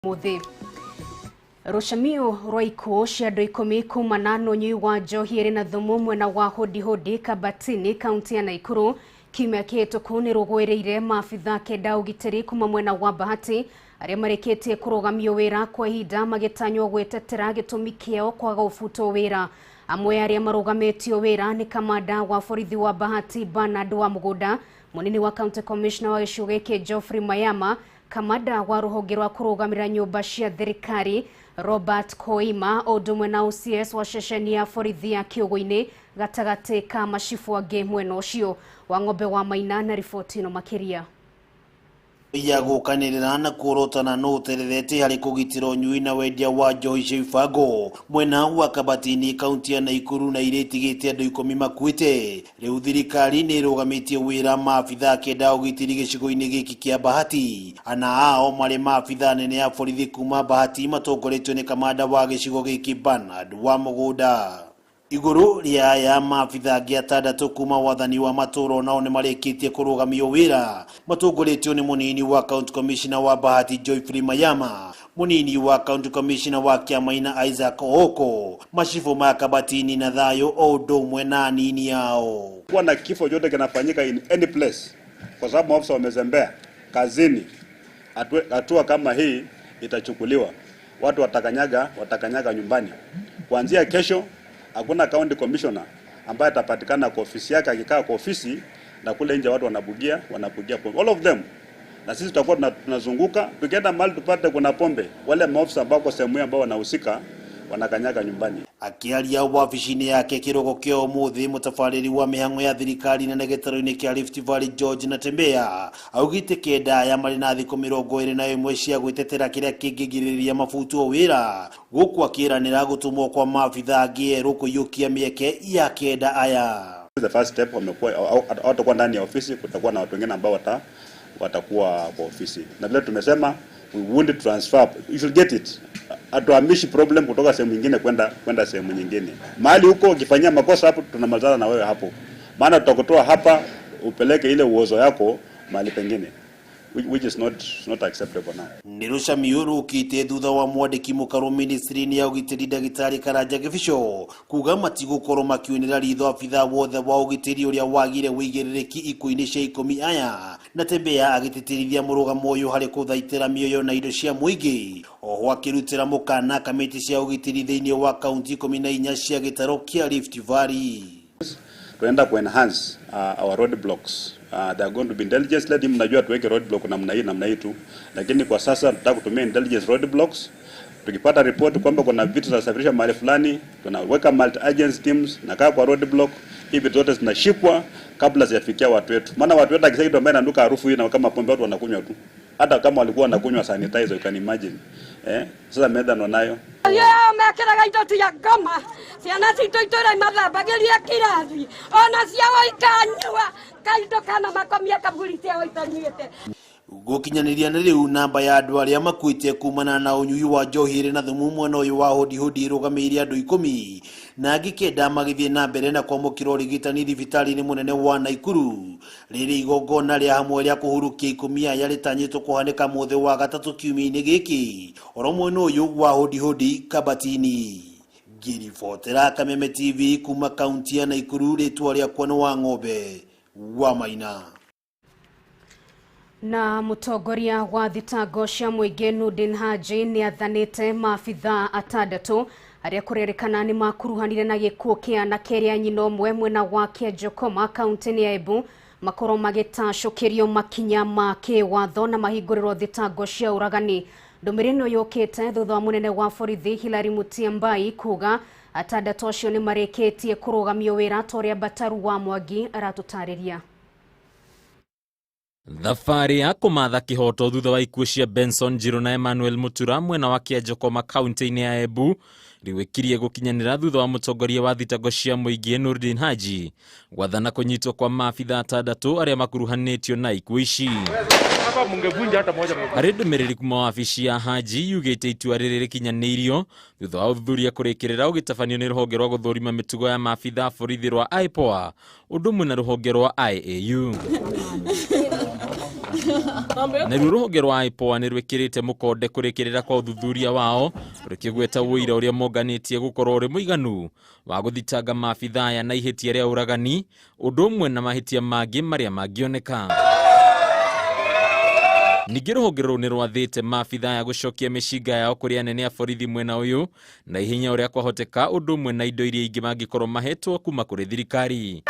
Muthi Rushamio Roiko cia ikumi kumana n'unyi wa njohi ri na thumu mwena wa hodi Kabatini kaunti ya Nakuru kiumia kihituku ni rugwiriire maabitha kenda ugitiri kuma mwena wa Bahati aria mareketie kurugamio wira kwa ihinda magitanywo gwetetera gitumi kiao kwaga ufuto wira. Amwe aria marugamitio wira ni kamanda wa borithi wa Bahati Bernard wa Muguda, munini wa county commissioner wa gicigo giki Geoffrey Mayama, kamanda wa ruhonge rwa kurugamira nyumba cia thirikari Robert Koima, odumwe na OCS wa ceceni ya borithi ya Kiugu-ini gatagati ka macibu angi mwena ucio. Wang'ombe wa Maina na riboti ino makiria. Ya gukanirira na kurotana no tererete hari kugitira unyui na wendia wa njohi cia ibango mwena wa Kabatini kaunti ya Nakuru na iretigite andu 10 makuite. Riu thirikari ni rugamitie wira maabitha kenda ugitiri gicigo-ini giki kia Bahati. Ana ao mari maabitha nene ya borithi kuma Bahati matongoretio ni kamanda wa gicigo giki Bernard wa Muguda. Iguru ria ya maabitha angi atandatu kuma wathani wa maturo nao ni marekitie kurugamio wira matongoretio ni munini wa county commissioner wa Bahati Geoffrey Mayama, munini wa county commissioner wa Kiamaina Isaac Oko, macibu ma Kabatini na Thayo odumwe na nini yao. Kuwa na kifo jote kinafanyika in any place kwa sababu maafisa wamezembea kazini, hatua kama hii itachukuliwa. Watu watakanyaga nyumbani. Kuanzia kesho hakuna county commissioner ambaye atapatikana kwa ofisi yake akikaa kwa ofisi na kule nje watu wanabugia pombe. All of them. Na sisi tutakuwa tunazunguka tukienda mahali tupate kuna pombe, wale maofisa ambao kwa sehemu ambao wanahusika wanakanyaga nyumbani. Akiaria wabici-ini yake kirogo kia umuthi, mutabariri wa mihango ya thirikari na gitaro-ini kia Rift Valley George Natembea augite kenda ya mari na thiko 21 cia gwitetera kiria kingigiriria mafutu wira guku akiranira gutumwo kwa maabitha angi eru kuyukia mieke ya kenda aya. The first step watakuwa ndani ya ofisi, kutakuwa na watu wengine ambao watakuwa kwa ofisi. Na vile tumesema we won't transfer, you should get it. Atuamishi problem kutoka sehemu nyingine kwenda sehemu nyingine. Mahali huko ukifanyia makosa hapo tunamalizana na wewe hapo. Maana tutakutoa hapa upeleke ile uozo yako mahali pengine, which is not acceptable now. Nirusha miuru kite thutha wa mwandiki mukaru ministry-ini ya ugitiri Dagitari Karanja Gibisho kuga matigukorwo makiunira ritho abitha wothe wa ugitiri uria wagire wigiririki ikuini cia 10 aya. Natembea agititirithia murugamo uyu hari kuthaitira mioyo na indo cia muingi. Oho akirutira mukana kamiti cia ugitiri thiini wa kaunti 14 cia gitaro kia Rift Valley. Tuenda ku enhance our road blocks. They are going to be intelligence led. Mnajua tuweke road block namna hii tu, lakini kwa sasa tunataka kutumia intelligence road blocks. Tukipata report kwamba kuna vitu zinasafirisha mahali fulani, tunaweka multi agency teams na kaa kwa road block, hivi zote zinashikwa kabla zifikia watu wetu. Maana watu wetu akisema kitu ambaye ananuka harufu hii na kama pombe watu wanakunywa tu, hata kama walikuwa wanakunywa sanitizer, you can imagine. Sasa meda nayo mekeraga indo tia ngoma ciana citũ itũra mathambagĩria kirathi ona ciao ikanyua kaindo kana makomia kaburi ciao itanyuĩte. Gukinyaniria na riu namba ya andu aria makuite kumana na unyui wa njohi ri na thumu mwena uyu wa hodi rugamiire andu 10 na angi kenda magithie na mbere na kwamukira urigitani thibitari-ini munene wa Nakuru. Riri igongona ria hamwe ria kuhurukia 10 aya ritanyitwo kuhanika muthi wa gatatu kiumia-ini giki oro mwena uyu wa hodi Kabatini. Ngiribotera Kameme TV kuma kaunti ya Nakuru, ritwa riakwa ni Wang'ombe wa Maina. Na mutongoria wa thitango cia muingi Nungari ni athanite maabitha atandatu aria kurerekana ni makuruhanire na gikuo kia na keria nyina umwe mwena wa Kiajokoma kaunti ya Embu makorwo magitacukirio makinya ma kiwatho na mahinguriro thitango cia uragani. Ndumiriri no yokite thutha wa munene wa borithi Hilary Mutyambai kuga atandatu acio ni mareketie kurugamio wira toria Bataru wa Mwangi aratutariria. Thabarĩ ya kũmatha kĩhoto thutha wa ikuũ cia Benson Njiro na Emmanuel Mutura mwena wa Kiajokoma kaunti-inĩ ya Embu riwekirie gukinyanira thutha wa mutongoria wa thitango cia muingi Nungari gwathana kũnyitwo kwa maabitha atandatu aria makuruhanĩtio na ikuũ ici. Harĩ ndũmĩrĩri kuma wabici ya Haji yugĩte itua rĩrĩ rĩkinyanĩirio thutha wa ũthuthuria kũrĩkĩrĩra ũgĩtabanio nĩ rũhonge rwa gũthũrima mĩtugo ya maabitha borithi rwa IPOA ũndũ ũmwe na rũhonge rwa IAU. Na rũhonge rwa IPOA nĩ rwĩkĩrĩte mũkonde kũrĩkĩrĩra kwa ũthuthuria wao rũkĩgweta wũira ũrĩa monganĩtie gũkorwo ũrĩ mũiganu wa gũthitanga maabithaa na ihĩtia rĩa ũragani ũndũ ũmwe na mahĩtia mangĩ marĩa mangĩoneka. Ningĩ rũhonge rũu nĩ rwathĩte maabithaa gũcokia mĩcinga yao kũrĩ anene a borithi mwena ũyũ na ihenya ũrĩa kwahoteka ũndũ ũmwe na indo iria ingĩ mangĩkorwo mahetwo kuma kũrĩ thirikari.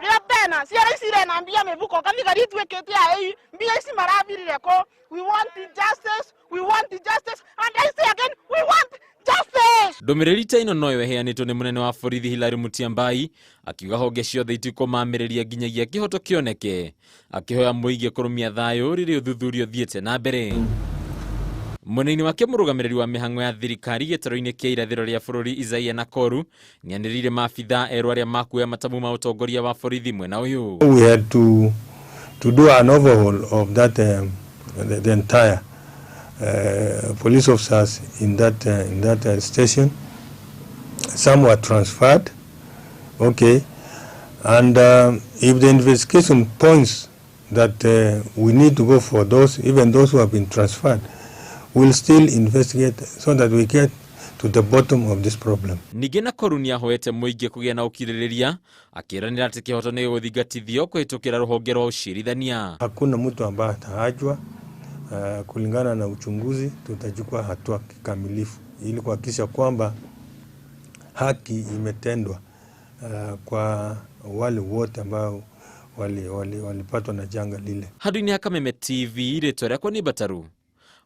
Rĩa tena ciara ici irena mbia mibuko kathigari twekete ai mbia ici marabirire ko. We want justice, we want justice, and I say again, we want justice. Ndũmĩrĩri ta ĩno no ĩheanĩtwo nĩ mũnene wa borithi Hilary Mutyambai akiuga honge ciothe itikũmamĩrĩria nginyagia kĩhoto kĩoneke, akĩhoya mũingĩ kũrũmia thayũ rĩrĩa ũthuthuria ũthiĩte na mbere. Mwena-inĩ wake mũrũgamĩrĩri wa mĩhang'o ya thirikari gĩtaro-inĩ kĩa irathĩro rĩa bũrũri Isaia Nakoru nĩanĩrĩire maabithaa erũ arĩa makuoya matamu ma ũtongoria wa borithi mwena ũyũ. We had to do an overhaul of that the entire police officers in that station. Some were transferred, okay, and if the investigation points that we need to go for those, even those who have been transferred, we'll still investigate so that we get to the bottom of this problem. Ningĩ Nakoru nĩahoete mũingĩ kũgĩa na ũkirĩrĩria akĩranĩra atĩ kĩhoto nĩ gũthingatithio kũhĩtũkĩra rũhonge rwa ũcirithania. Hakuna mtu ambaye ataachwa. Kulingana na uchunguzi tutachukua hatua kikamilifu ili kuhakikisha kwamba haki imetendwa kwa wale wote ambao walipatwa na janga lile. Handũ-inĩ ya Kameme TV rĩtwa rĩakwa nĩ Bataru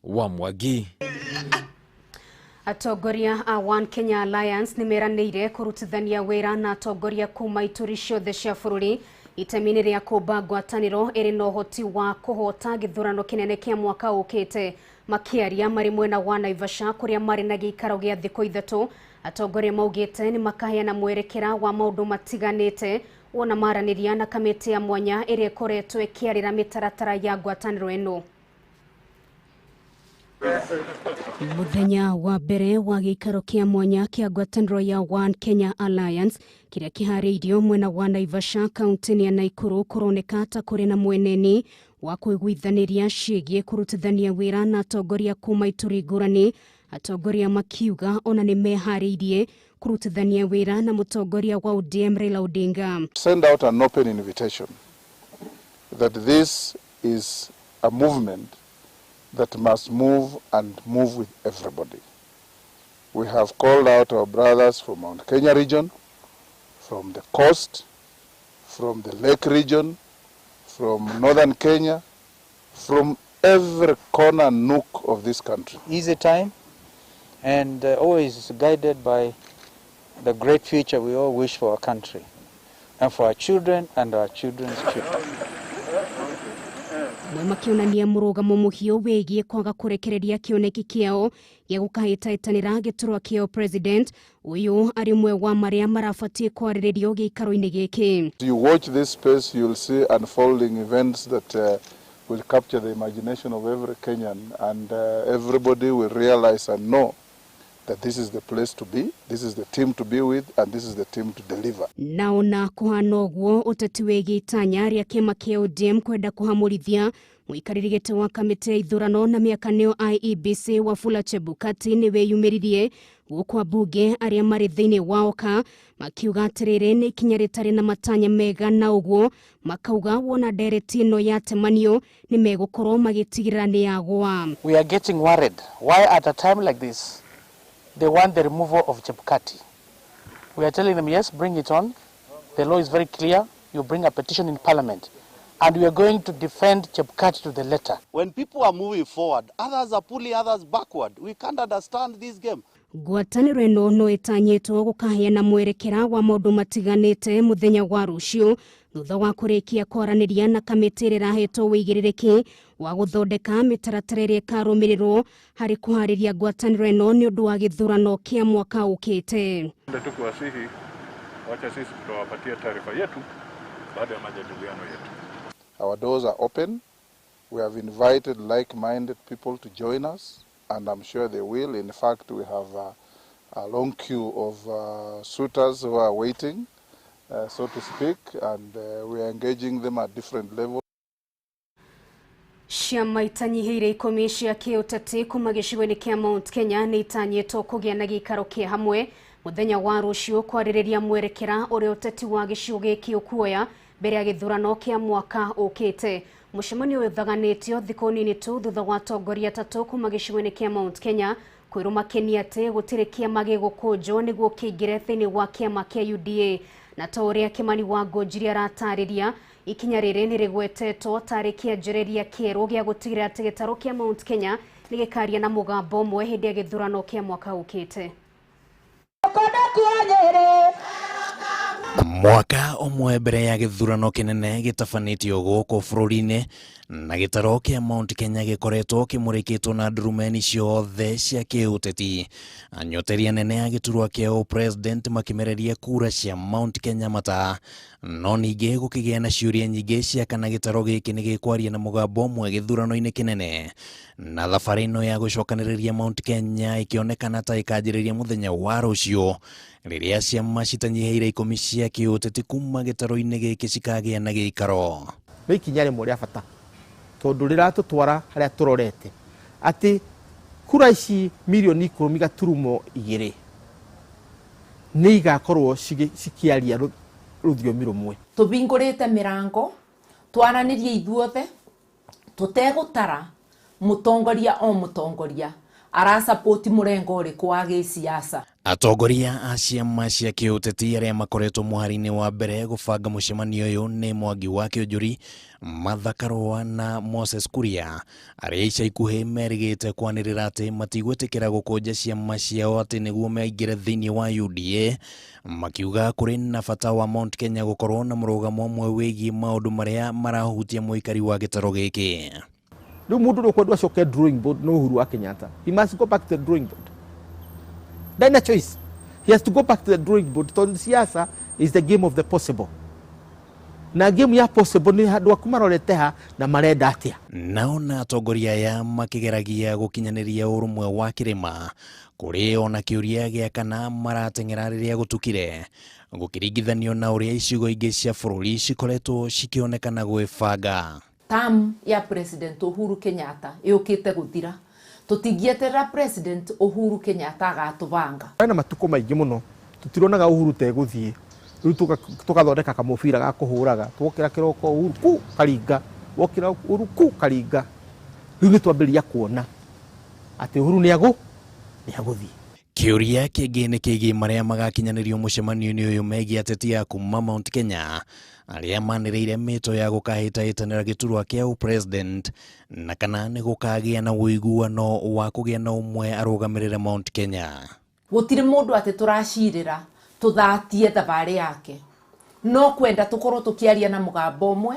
wa Mwangi. Atongoria a One Kenya Alliance nimeranĩire kũrutithania wĩra na atongoria kuma ituri ciothe cia bũrũri itemi-inĩ rĩa kũmba ngwatanĩro ĩrĩ na ũhoti wa kũhota gĩthurano kĩnene kĩa mwaka ũkĩte. Makĩaria marĩ mwena wa Naivasha kũrĩa marĩ na gĩikaro gĩa thikũ ithatũ, atongoria maugĩte nĩ makaheana mwerekera wa maũndũ matiganĩte wona maranĩria na kamĩtĩ ya mwanya ĩrĩa ĩkoretwo ĩkĩarĩra mĩtaratara ya ngwatanĩro ĩno. Muthenya wa mbere wa gĩikaro kĩa mwanya kĩa ngwatanĩro ya One Kenya Alliance kĩrĩa kĩharĩirio mwena wa Naivasha kaunti-inĩ ya Naikuru kũroneka ta kũrĩ na mweneni wa kũiguithanĩria ciĩgiĩ kũrutithania wĩra na atongoria kuma ituri ngũrani. Atongoria makiuga ona nĩ meharĩirie kũrutithania wĩra na mũtongoria wa ODM Raila Odinga. Send out an open invitation that this is a movement that must move and move with everybody. We have called out our brothers from Mount Kenya region, from the coast, from the lake region, from northern Kenya, from every corner and nook of this country. Easy time and always guided by the great future we all wish for our country and for our children and our children's children. Makĩonania mũrũgamo mũhiũ wĩgiĩ kwaga kũrekereria kĩoneki kĩao gĩa gũkahĩtahĩtanĩra gĩturwa kĩao president ũyũ arĩ ũmwe wa marĩa marabatiĩ kwarĩrĩrio gĩikaro-inĩ gĩkĩ. You watch this space, you'll see unfolding events that will capture the imagination of every Kenyan, and everybody will realize and know that this is the place to be, this is the team to be with, and this is the team to deliver. Naona kuhana ũguo ũteti wĩgiĩ itanya rĩa kĩama kĩa ODM kwenda kũhamũrithia mũikarĩri gĩtĩ wa kamĩtĩ ya ithurano na mĩakanio IEBC Wafula Chebukati nĩ weyumĩririe gũkũ ambunge arĩa marĩ thĩinĩ wa Oka makiuga atĩrĩrĩ nĩ ikinya rĩtarĩ na matanya mega, na ũguo makauga wona ndereti ĩno yatemanio nĩ megũkorwo magĩtigĩrĩra nĩ yagwa. We are getting worried. Why at a time like this they want the removal of Chebukati? We are telling them, yes, bring it on. The law is very clear. You bring a petition in parliament. And we are going to defend Chebukati to the letter. When people are moving forward, others are pulling others backward. We can't understand this game. Ngwatanĩro ĩno no ĩtanyĩtwo gũkaheana mwerekera wa maũndũ matiganĩte mũthenya wa rũciũ thutha wa kũrĩkia kwaranĩria na kamĩtĩ ĩrĩa ĩrahetwo wĩigĩrĩrĩki wa gũthondeka mĩtaratara ĩrĩa ĩkarũmĩrĩrwo harĩ kũharĩria ngwatanĩro ĩno nĩ ũndũ wa gĩthurano kĩa mwaka ũkĩte. Tukiwasihi, wacha sisi tutawapatia taarifa yetu baada ya majadiliano yetu. Our doors are open. We have invited like-minded people to join us, and I'm sure they will. In fact, we have a long queue of suitors who are waiting, so to speak, and we are engaging them at different levels. Ciama itanyihiire 10 cia kiuteti kuma gicigo-ini kia Mount Kenya ni itanyitwo kugia na gikaro kia hamwe muthenya wa rucio kwaririria mwerekera uria uteti wa gicigo giki ukuoya mbere ya githurano kia mwaka ukite. Mucemanio uthaganitio thikũ nini tu thutha wa atongoria atatu kuma gicigo-ini kia Mount Kenya kwirumakenia ati gutiri kiama gigukunjwo niguo kiingire thiini wa kiama kia UDA na ta uria Kimani wa Ngunjiri aratariria ikinya riri ni rigwetetwo tariki anjĩrĩria kieru gia gutigira ati gitaro kia Mount Kenya ni gikaria na mugambo mwe hindi ya githurano kia mwaka ukite. Mwaka umwe mbere ya githurano kinene gitafanitio guku bururi-ini na gitaro kia Mount Kenya gikoretwo kimurikitwo na ndurumeni ciothe cia kiuteti. Anyoteria nene ya giturwa kia president makimereria kura cia Mount Kenya mata no ningi gukigia na ciuria nyingi cia kana gitaro giki ni gikwaria na mugambo umwe githurano-ini kinene na thabari ino ya gucokaniriria Mount Kenya ikionekana ta ikanjiriria muthenya wa rucio riria ciama citanyihiire 10 cia kiuteti kuma gitaro-ini giki cikagia na gikaro. Ni ikinya rimwe ria bata tondu riratutwara haria turorete ati kura ici milioni 10 gaturumo 2 ni igakorwo cikiaria ruthiomi rumwe. Tubingurite mirango twaranirie ithuothe tutegutara mutongoria o mutongoria arasapoti murengo uriku wa gisiasa. Atongoria a ciama cia kiuteti aria makoretwo muhari-ini wa mbere gubanga mucemanio uyu ni Mwangi wa Kĩonjũri, Martha Karũa na Moses Kuria aria ica ikuhi merigite kwanirira ati matigwetikira gukunja ciama ciao ati niguo maingire thiini wa UDA, makiuga kuri na bata wa Mount Kenya gukorwo na murugamo umwe wigie maundu maria marahutia muikari wa gitaro giki. Riu mundu ndukwendwa acoke drawing board no Uhuru wa Kenyatta. He must go back to the drawing board. Then a choice. He has to go back to the drawing board. Tondu siasa is the game of the possible. Na game ya possible ni handu akumarorete ha na marenda atia. Naona atongoria ya makigeragia gukinyaniria urumwe wa kirima kuri ona kiuria gia kana marateng'era riria gutukire gukiringithanio na uria icigo ingi cia bururi cikoretwo cikionekana gwibanga. Tam ya President Uhuru Kenyatta yukite guthira. Tutingieterera President Uhuru Kenyatta agatubanga. Aina matuko maingi muno tutironaga Uhuru te guthie. Riu tukathondeka kamubira ga kuhuraga twokira kiroko Uhuru ku karinga wokira Uhuru ku karinga. Riu nitwambiria kuona ati Uhuru ni aguthie. Kiuria kingi ni kigi maria magakinyanirio mucemanio-ini uyu megia ateti ya kuma Mount Kenya aria maniriire mito ya gukahitahitanira giturwa kia president na kana ni gukagia na uiguano wa kugia na umwe arugamirire Mount Kenya. Gutiri mundu ati turacirira tuthatie thabari yake no kwenda tukorwo tukiaria na mugambo umwe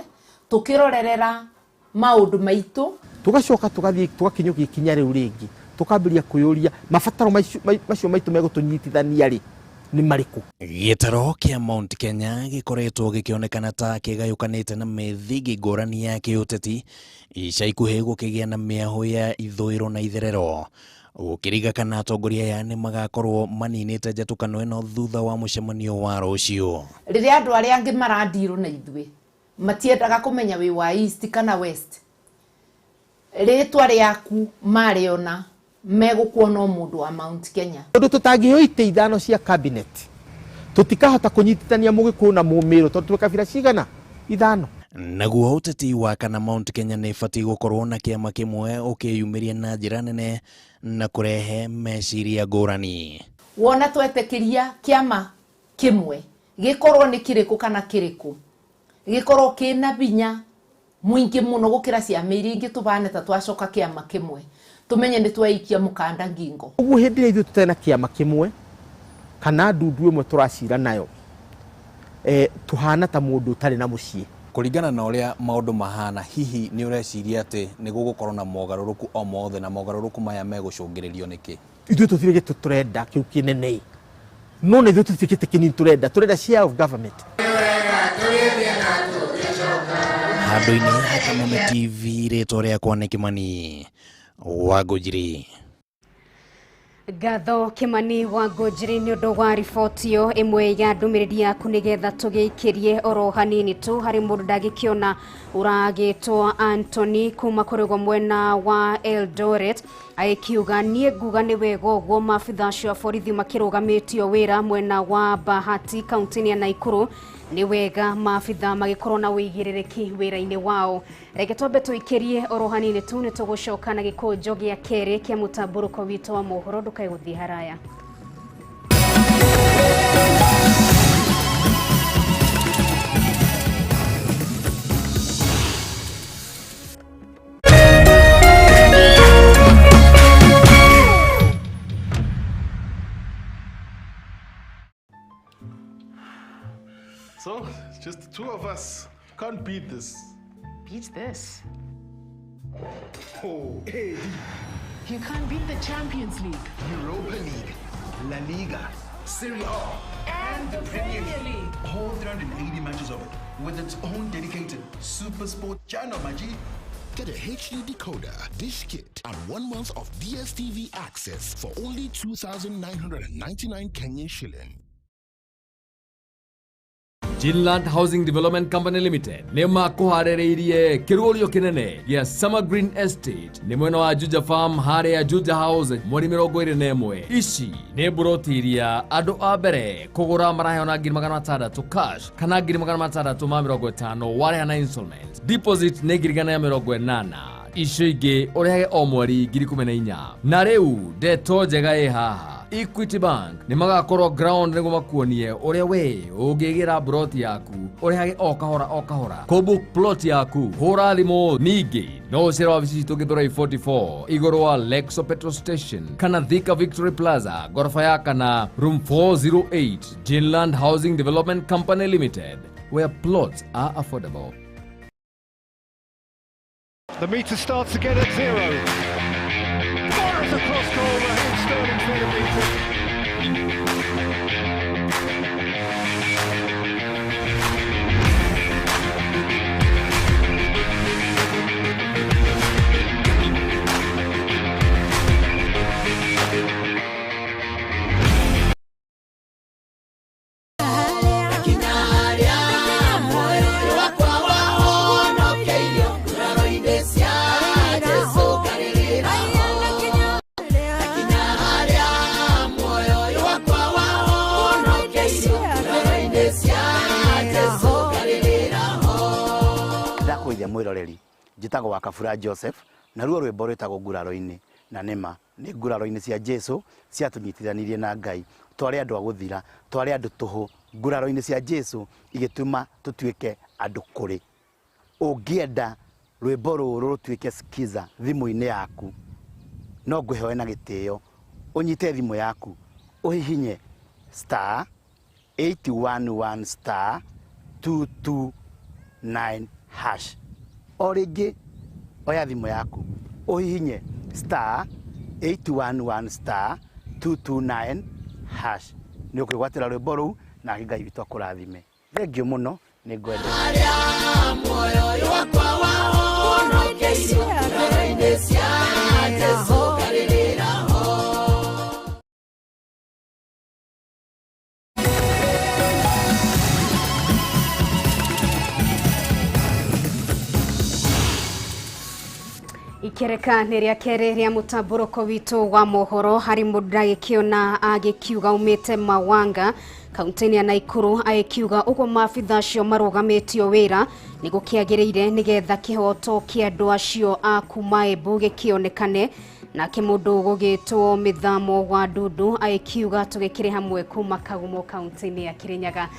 tukirorerera maundu maitu tugacoka tugathie tugakinyukia ikinya riu ringi tukambiria kuyuria mabataro macio maitu megutunyitithania ri ni mariku. Gitaro kia Mount Kenya gikoretwo gikionekana ta kigayukanite na methigi ngurani ya kiuteti ica ikuhi gukigia na miaho ya ithuiro na itherero gukiriga kana atongoria ya ni magakorwo maninite njatukano ino thutha wa mucemanio wa rucio. Riria andu aria angi marandiru na ithui matiendaga kumenya wi wa east kana west ritwa riaku mariona megukuona mundu wa Mount Kenya. Tondu tutangihio ite ithano cia cabinet tutikahota kunyitithania Mugiku na Mumiru tondu twikabira cigana ithano. Naguo uteti wa kana Mount Kenya ni fati gukorwo na kiama kimwe ukiyumiria na njira nene na kurehe meciria ngurani. Wona twetekiria kiama kimwe gikorwo ni kiriku kana kiriku gikorwo kina binya mwingi muno gukira ciama iria ingi tubane ta twacoka kiama kimwe tumenye ni twaikia mukanda ngingo. Ugu hindi ithu tutena kiama kimwe kana ndundu imwe turacira nayo tuhana ta mundu utari na mucii. Kuringana na uria maundu mahana hihi ni ureciria ati ni gugukorwo na mogaruruku o mothe na mogaruruku maya megucungiririo niki? Ithu tutirige turenda kiu kinene no ne ithu tutikite kinini turenda share of government. Handu-ini ha Kameme TV ritwa riakwa ni Kimani wa Ngunjiri. Gatho Kimani wa Ngojiri ni undu wa riboti yo imwe ya ndumiriri yaku nigetha tugiikirie oro hanini tu hari mundu ndagikiona uragitwo Anthony kuma kuregwa mwena wa Eldoret aikiuga nie nguga ni wega uguo maabitha acio a borithi makirugamitio wira mwena wa Bahati kaunti ya Naikuru ni wega maabitha magikorwo na wigiririki wira-ini wao. Reke twambe tuikirie oro hanini tu ni tugucoka na gikunjo gia keri kia mutamburuko wito wa mohoro ndukai guthii haraya. So, it's just the two of us. Can't beat this. Beat this? Oh, hey. You can't beat the Champions League, Europa League, La Liga, Serie A, and the Premier League. All 380 matches of it, with its own dedicated Super Sport channel, Maji. Get a HD decoder, dish kit, and 1 month of DSTV access for only 2,999 Kenyan shilling. Jinland Housing Development Company Limited nema kuharereirie kirurio kinene ya Summer Green Estate ni mwena wa Juja Farm hare ya Juja House mweri 21 ici ni burotiria andu a mbere kugura marahe ona 600 cash kana 650 ware na installment deposit ne 880 icio ingi urihage o mweri 14 na riu ndeto njega i haha Equity Bank ni magakorwo ground niguo makuonie uria we ungigira plot yaku urihage o kahora ko book plot yaku hura thimo ningi no cira wabici tungithura 44 iguru wa Lexo Petrol Station kana Thika Victory Plaza gorofa ya kana room 408 Jinland Housing Development Company Limited where plots are affordable. The meter starts again at 0. Fires across goal, Raheem Sterling's near the meter. mwiroreri njitagwo wa Kabura Joseph na ruo rwimbo rwitagwo nguraro-ini na nima ni nguraro-ini cia Jesu ciatunyitithanirie na Ngai twari andu a guthira twari andu tuhu nguraro-ini cia Jesu igituma tutuike andu kuri ungienda rwimbo ruru rutuike skiza thimu-ini yaku no ngwihoe na gitio unyite thimu yaku uhihinye *811 *229# origi oya thimu yaku uhihinye *811 *229# ni ukwigwatira rwimbo ruu na Ngai witu akurathime thengio muno ni ngwende moyo wakwa wahonokerio ngoro-ini cia Jesu kaririraho. Ikereka neria kere ria mutamburuko wito wa mohoro hari mudagikiona agikiuga umite Mawanga kaunti ya Naikuru aikiuga ugo maabitha acio marugamitio wira ni gukiagiriire nigetha kihoto kia andu acio a kuma Embu gikionekane na kimundu gugitwo mithamo wa Ndudu aikiuga tugikire hamwe kuma Kagumo kaunti ya Kirinyaga.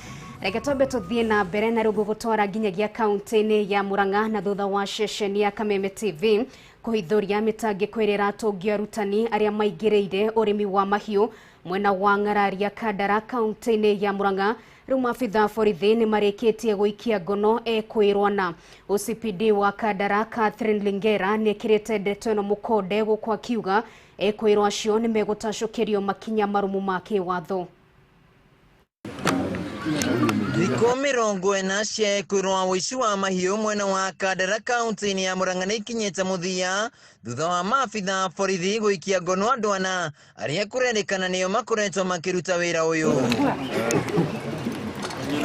Reke twambe tuthie na mbere na rugo gutwara nginyagia kaunti ya Murang'a na thutha wa session ya Kameme TV kuhithuria mitangiko iria iratungia arutani aria maingiriire urimi wa mahiu mwena wa Ng'araria Kandara kaunti ya Murang'a. Riu maabitha borithi ni marikitie guikia ngono ekwirwana OCPD wa Kandara Catherine Lingera ni ekirite ndeto ino mukonde gukwa kiuga ekwirwa acio ni megutacukirio makinya marumu ma kiwatho. Thikũ mĩrongo ĩna ciekũirwo ũici wa mahiũ mwena wa Kandara kaunti-inĩ ya Murang'a nĩ ikinyĩte mũthia thutha wa maabitha borithi gũikia ngono andũ ana arĩa kũrerĩkana nĩo makoretwo makĩruta wĩra ũyũ.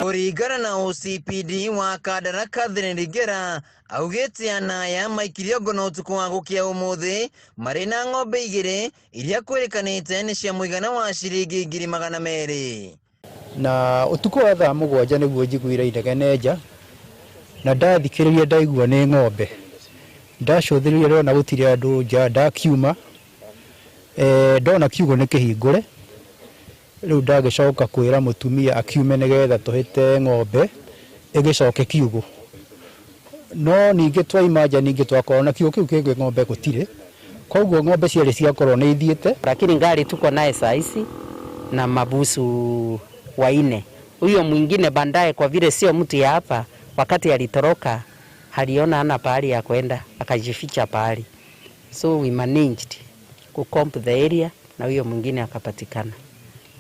Kũringana na OCPD wa Kandara Catherine Rigera augĩte anaya maikirio ngono ũtukũ wa gũkia ũmũthĩ marĩ na ng'ombe 2 iria kwĩrĩkanĩte nĩ cia mũigana wa ciringi 200,000. Na utuko wa thaa 7 nĩguo njiguire inegene nja na ndathikĩrĩria ndaigua nĩ ng'ombe ndacũthĩrĩria rĩona gũtirĩ andũ nja ndakiuma ndona kiugo nĩ kĩhingũre rĩu ndagĩcoka kwĩra mũtumia akiume nĩgetha tũhĩte ng'ombe ĩgĩcoke kiugo no ningĩ twaima nja ningĩ twakorwo na kiugo kĩu kĩngĩ ng'ombe gũtirĩ koguo ng'ombe ciarĩ ciakorwo nĩ ithiĩte lakini ngari tuko naye saa hizi na mabusu 4. Huyo mwingine bandaye kwa vile sio mtu ya hapa, wakati alitoroka aliona ana pahali ya kwenda akajificha pahali, so we managed to comp the area na huyo mwingine akapatikana.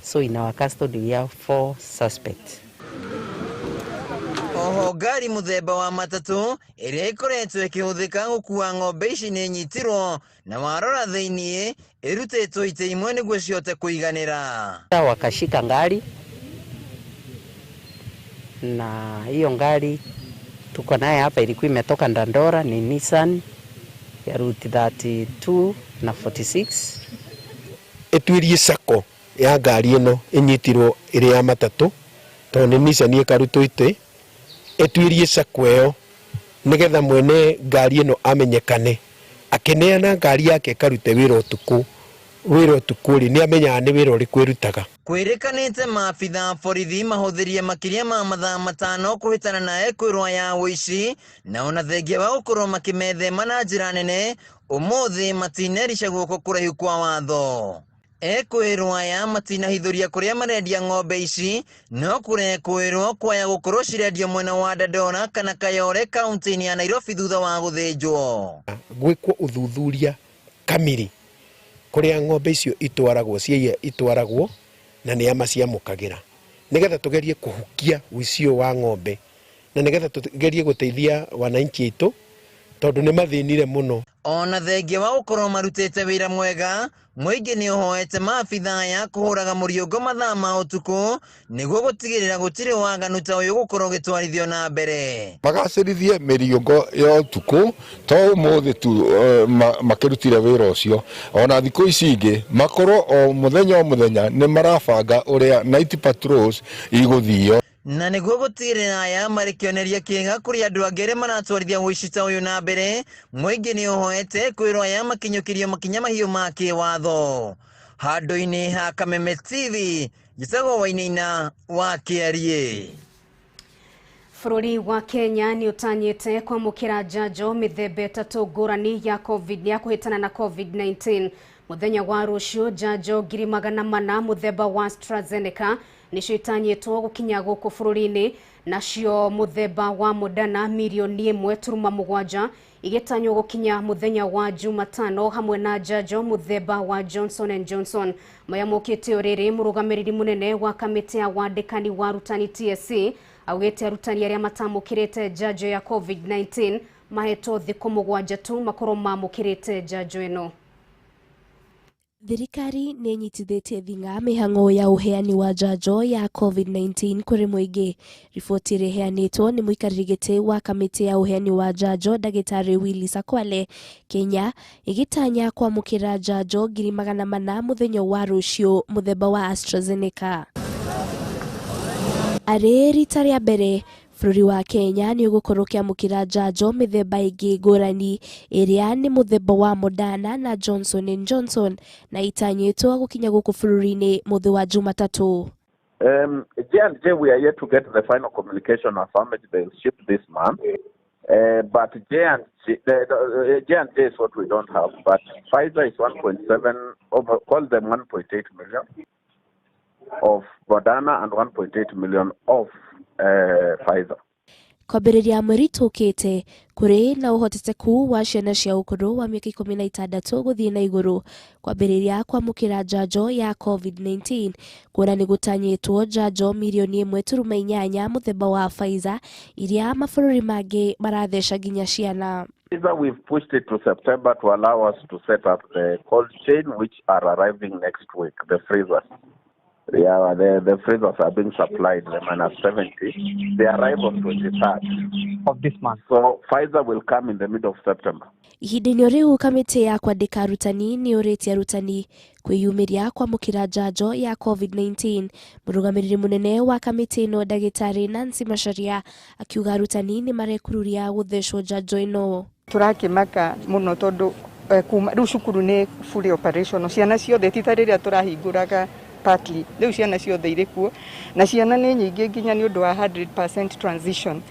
So in our custody we have 4 suspects. Oho ngari muthemba wa matatu ĩrĩa ĩkoretwo ĩkĩhũthĩka gũkua ng'ombe ici nĩ nyitirwo na warora thĩinĩ ĩrutĩtwo itĩ imwe nĩguo cihote kũiganĩra. Wakashika ngari na hiyo ngari tuko naye hapa ilikuwa imetoka Dandora, ni Nissan ya route 32 na 46. Etuirie sako ya ngari ĩno ĩnyitirwo ĩrĩ ya matatu to nĩ Nissan ĩkarutwo itĩ etuirie sako ĩyo nĩgetha mwene ngari ĩno amenyekane akĩneana ngari yake karute wĩra ũtukũ rĩ nĩ amenyaga nĩ wĩra ũrĩkũ ĩrutaga. Kwĩrĩkanĩte maabitha borithi mahũthĩrie makĩria ma mathaa 5 kũhĩtana na ekũirwo ya ũici na ona thengia wa gũkorwo makĩmethema na njĩra nene ũmũthĩ matinericagwo guoko kũraihu kwa watho. Ekũirwo ya matinahithũria kũrĩa marendia ng'ombe ici no kũrekũirwo kwaya gũkorwo cirendio mwena wa Dandora kana Kayore kaunti-inĩ ya Nairobi thutha wa gũthĩnjwo. Gwĩkwo ũthuthuria kamiri kũrĩa ng'ombe icio itwaragwo na nĩ amaciamũkagĩra nĩgetha tũgerie kũhukia ũici wa ng'ombe na nĩgetha tũgerie gũteithia wananchi aitũ tondũ nĩ mathĩnire mũno. Ona thengia wa gũkorwo marutĩte wĩra mwega mũingĩ nĩ ũhoete maabitha ya kũhũraga mũriũngo mathaa ma ũtukũ nĩguo gũtigĩrĩra gũtirĩ waganu ta ũyũ gũkorwo gĩtwarithio na mbere. Magacĩrithie mĩriũngo ya ũtukũ to ũmũthĩ tu makĩrutire wĩra ũcio ona thikũ ici ingĩ makorwo o mũthenya nĩ marabanga ũrĩa night patrols igũthio. Na nĩguo gũtigĩrĩra aya marĩ kĩoneria kĩega kũrĩ andũ angĩ arĩa maratwarithia ũici ta ũyũ na mbere mũingĩ nĩ ũhoete kwĩrwo aya makinyũkĩrio makinya mahiũ ma kĩwatho. Handũ-inĩ ha Kameme TV gĩtagwo Wainaina wa Kĩarie. Bũrũri wa Kenya nĩ ũtanyĩte kwamũkĩra njanjo mĩthemba 3 ngũrani ya kũhĩtana na COVID-19. Mũthenya wa rũciũ njanjo 400 mũthemba wa AstraZeneca nĩcio itanyĩtwo gũkinya gũkũ bũrũri-inĩ, nacio mũthemba wa Moderna milioni 1.7 igĩtanywo gũkinya mũthenya wa Jumatano, hamwe na njanjo mũthemba wa Johnson & Johnson. Mayamũkĩte ũrĩrĩ mũrũgamĩrĩri mũnene wa kamĩtĩ ya wandĩkani wa arutani TSC augĩte arutani arĩa matamũkĩrĩte njanjo ya COVID-19 mahetwo thikũ 7 tu makorwo mamũkĩrĩte njanjo ĩno. Thirikari nĩ nyitithĩtie thing'a mĩhang'o ya ũheani wa njanjo ya COVID-19 kũrĩ mũingĩ. Riboti ĩrĩa ĩheanĩtwo nĩ mũikarĩri gĩtĩ wa kamĩtĩ ya ũheani wa njanjo Ndagĩtarĩ Willy Sakwale, Kenya ĩgĩtanya kwamũkĩra njanjo 400 mũthenya wa rũciũ mũthemba wa AstraZeneca. Arĩ rita rĩa mbere bũrũri wa Kenya nĩ ũgũkorwo kĩamũkĩra njanjo mĩthemba ĩngĩ ngũrani ĩrĩa nĩ mũthemba wa Moderna na Johnson & Johnson na itanyĩtwo gũkinya gũkũ bũrũri-inĩ mũthĩ wa Jumatatu. J&J, we are yet to get the final communication of how much they will ship this month. But J&J is what we don't have. But Pfizer is 1.7, call them 1.8 million of Moderna and 1.8 million of Pfizer. kwambĩrĩria mweri tũkĩte kũrĩ na ũhoteteku wa ciana cia ũkũrũ wa mĩaka 16 gũthiĩ na igũrũ kwambĩrĩria kwamũkĩra njanjo ya COVID-19 kuona nĩ gũtanyĩtwo njanjo milioni 1.8 mũthemba wa Pfizer iria mabũrũri mangĩ maratheca nginya ciana. We've pushed it to September to allow us to set up the cold chain, which are arriving next week, the freezers. Yeah, the freezers are being supplied, the -70. They arrive on 23rd of this month. So Pfizer will come in the middle of September. Ihinda-inĩ rĩu kamĩtĩ ya kwandĩka arutani nĩ ũrĩtie arutani kwĩyumĩria kwamũkĩra njanjo ya COVID-19. Mũrũgamĩrĩri mũnene wa kamĩtĩ ĩno ndagĩtarĩ Nancy Macharia akiuga arutani nĩ marekururia gũthecwo njanjo ĩno. Turakĩmaka mũno tondũ kuma rĩu cukuru nĩ fully operational. Ciana ciothe tita rĩrĩa tũrahingũraga partly. Rĩu ciana ciothe irĩ kuo na ciana nĩ nyingĩ nginya nĩ ũndũ wa 100% transition.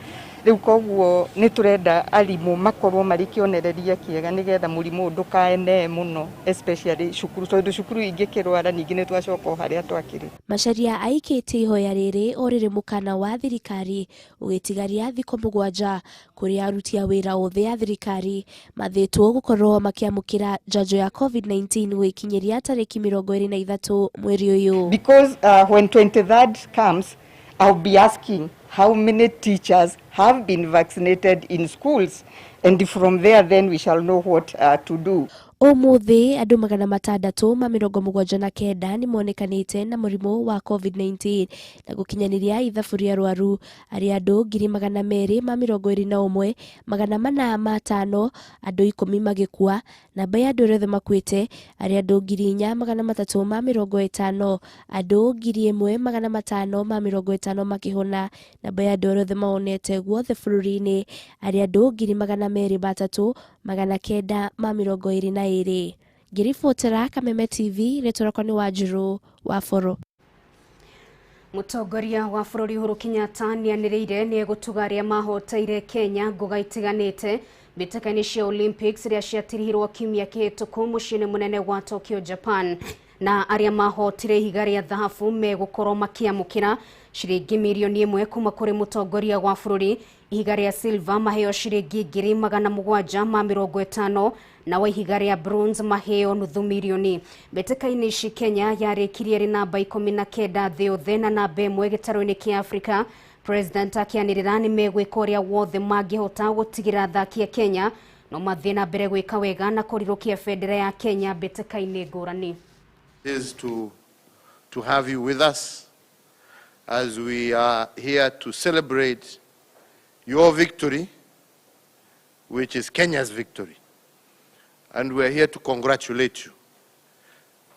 Rĩu koguo nĩ turenda arimũ makorwo marĩ kĩonereria kĩega nĩgetha mũrimũ ndũkaene mũno, especially cukuru tondũ cukuru ingĩkĩrwara ningĩ nĩ twacoka harĩa twakĩrĩ. Macharia aikĩtie ihoya rĩrĩ o rĩrĩ mũkana wa thirikari ũgĩtigaria thikũ 7 kũrĩ aruti a wĩra othe a thirikari mathĩtwo gũkorwo makĩamũkĩra njanjo ya COVID-19 gwĩkinyĩria tarĩki 23 mweri ũyũ. Because when 23rd comes, I'll be asking how many teachers have been vaccinated in schools, and from there then we shall know what to do. Ũmũthĩ andũ 679 nĩ monekanĩte na mũrimũ wa COVID-19 na gũkinyanĩria ithabu rĩa arwaru arĩa andũ 221 405 andũ 10 magĩkua. Namba ya andũ othe makuĩte arĩa andũ 4,350 andũ 1,550 makĩhona. Namba ya andũ othe maonete guothe bũrũri-inĩ arĩa andũ 203,922. Ngiribotera Kameme TV retoroko ni Wanjiru wa Foro. Mũtongoria wa bũrũri Uhuru Kenyatta nĩanĩrĩire nĩ gũtugaria mahoteire Kenya ngoga itiganĩte mbĩtĩka-inĩ cia Olympics iria ciatirihirwo kiumia kĩhĩtũku mũciĩ-inĩ mũnene wa Tokyo, Japan, na arĩa mahotire ihiga rĩa thahabu megũkorwo makĩamũkĩra ciringi milioni 1 kuma kũrĩ mũtongoria wa bũrũri. Ihiga rĩa silver maheo ciringi 750 na wa ihiga rĩa bronze maheo nuthu milioni. Mbĩtĩka-inĩ ici Kenya yarĩkirie ĩrĩ namba 19 thĩ yothe na namba 1 gĩtarũ-inĩ kĩa Afrika. President akĩanĩrĩra nĩ megwĩka ũrĩa wothe mangĩhota gũtigĩra athaki a Kenya no mathiĩ na mbere gwĩka wega na kũrirũkia bendera ya Kenya mbĩtĩka-inĩ ngũrani. Is to have you with us as we are here to celebrate your victory, which is Kenya's victory. And we're here to congratulate you,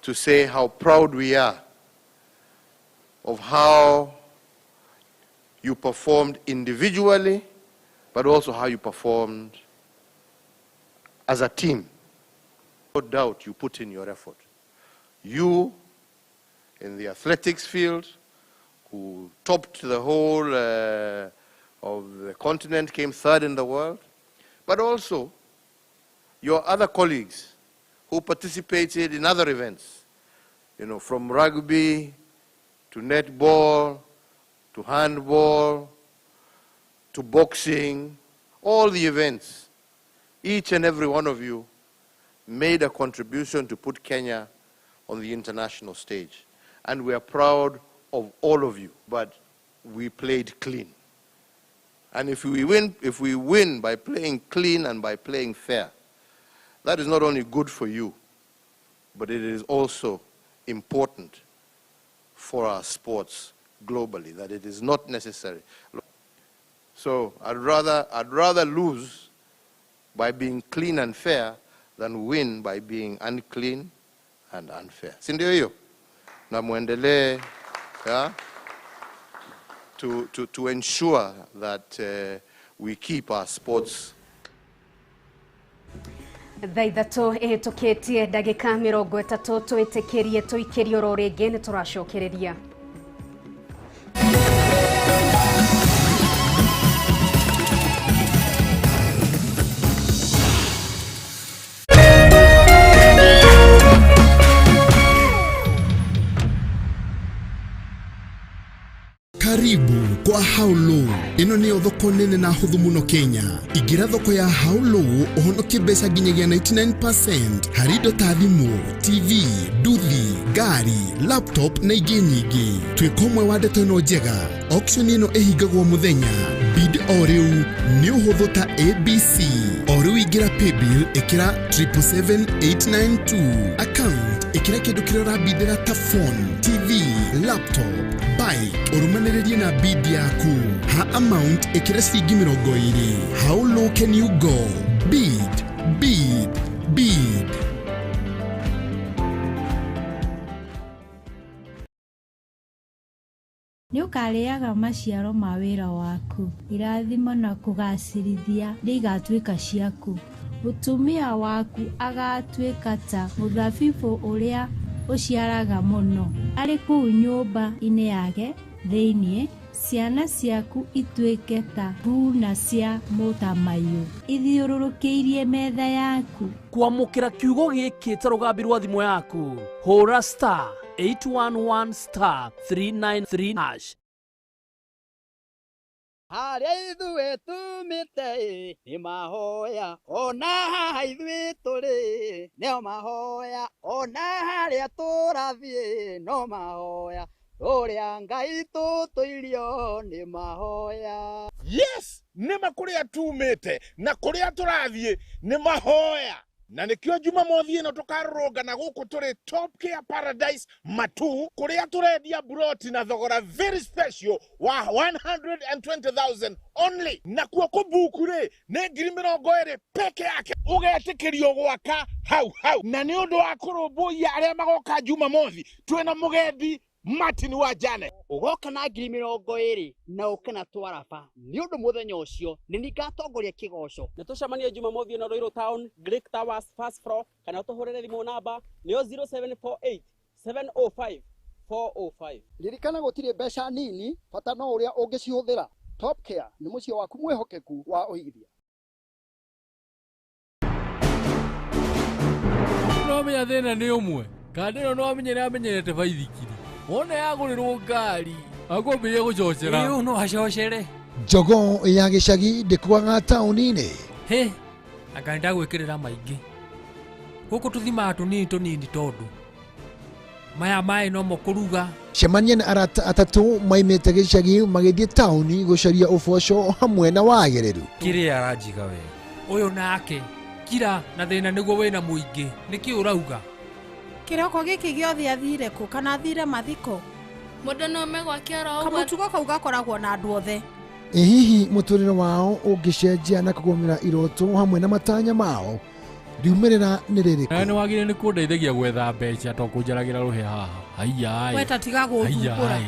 to say how proud we are of how you performed individually, but also how you performed as a team. No doubt you put in your effort. You, in the athletics field, who topped the whole of the continent, came third in the world, but also your other colleagues who participated in other events, from rugby to netball, to handball, to boxing, all the events. Each and every one of you made a contribution to put Kenya on the international stage. And we are proud of all of you, but we played clean. And if we win by playing clean and by playing fair, that is not only good for you, but it is also important for our sports globally, that it is not necessary. So I'd rather lose by being clean and fair than win by being unclean and unfair. Si ndio hiyo? Na muendelee to ensure that we keep our sports. Thaithatũ ĩhĩtũkĩtie ndagĩka 30 twĩtĩkĩrie tũikĩrio ro rĩngĩ nĩ tũracokereria. Karibu kwa How Low. ino ni thoko nene na huthu muno Kenya. Igira thoko ya haulo uhonoke mbeca nginyagia 99% hari indo ta thimu, TV, nduthi, ngari, laptop na ingĩ nyingĩ. Twĩkomwe wa ndeto ĩno njega, auction ĩno ĩhingagwo mũthenya. Bid o rĩu nĩ ũhũthũ ta ABC. O rĩu ingĩra paybill ĩkĩra 77892. Account ĩkĩra kĩndũ kĩrĩa ũrabidĩra ta phone, TV, laptop, bike. Ũrũmanĩrĩrie na bid yaku. Ha amount ĩkĩra ciringi 20. How low can you go? Bid, bid, bid. Nĩ ũkarĩaga maciaro ma wĩra waku. Irathimo na kũgacĩrithia nĩ igatuĩka ciaku. Mũtumia waku agatuĩka ta mũthabibũ ũrĩa ũciaraga mũno. Arĩ kũu nyũmba-inĩ yake thĩiniĩ, ciana ciaku ituĩke ta nguna cia mũtamaiyũ ithiũrũrũkĩirie metha yaku. Kwamũkĩra kiugo gĩkĩ ta rũgambi rwa thimũ yaku, hũra *811*393#. Harĩa ithuĩ tumĩte nĩ mahoya, ona haha ithuĩ tũrĩ nĩo mahoya, ona harĩa tũrathiĩ no mahoya, ũrĩa Ngai tũtũirio nĩ mahoya. Yes, nĩma kũrĩa tumĩte na kũrĩa tũrathiĩ nĩ mahoya. Na nĩkĩo Jumamothi ĩno tũkarũrũngana gũkũ tũrĩ Top Care Paradise Matu, kũrĩa tũrendia buroti na thogora very special wa 120,000 only. Na kuo kũbuku rĩ nĩ 20,000 peke yake, ũgetĩkĩrio gwaka hau. Na nĩ ũndũ wa kũrũmbũiya arĩa magoka Jumamothi, twĩna mũgendi Martin wa Jane. Ugoka na 20,000 na ukena twaraba. Ni undu muthenya ucio ni ngatongoria kigoco. Na tucemanie Jumamothi na Roiro Town, Greek Towers first floor, kana tuhurire thimu namba ni 0748 705 405. Ririkana gutire mbeca nini, bata no uria ungicihuthira. Top Care ni mucio waku mwehokeku wa uigithia. No menya thina ni umwe. Kandino no amenyerete baithikiri. Wone yagũrĩrwo ngari akwambĩrĩria gũcocera. Ĩĩ no acocere. Njogo ya gĩcagi ndĩkwaga taũni-inĩ. He, anga ndagwĩkĩrĩra maingĩ. Gũkũ tũthimaga tũnini tondũ maya maĩ no mokũruga. Cemania na arata atatũ maimĩte gĩcagi magĩthiĩ taũni gũcaria ũboco hamwe na wagĩrĩru. Kĩrĩa aranjiga we. Ũyũ nake kira na thĩna nĩguo wĩna mũingĩ. Nĩkĩ ũrauga? Kiroko giki giothe athire ku kana athire mathiko. Mũndũ no megwa kĩaro ũguo. Kamutugo kau gakoragwo na andũ othe. Hihi mũtũrĩre wao ũngĩcenjia na kũgũmĩra iroto hamwe na matanya mao, riumĩrĩra nĩ rĩrĩkũ? Na nĩ wagire nĩ kũndeithagia gwetha mbeca to kũnjaragĩra rũhĩa haha. Aiya. We ta tiga gũthumbũra.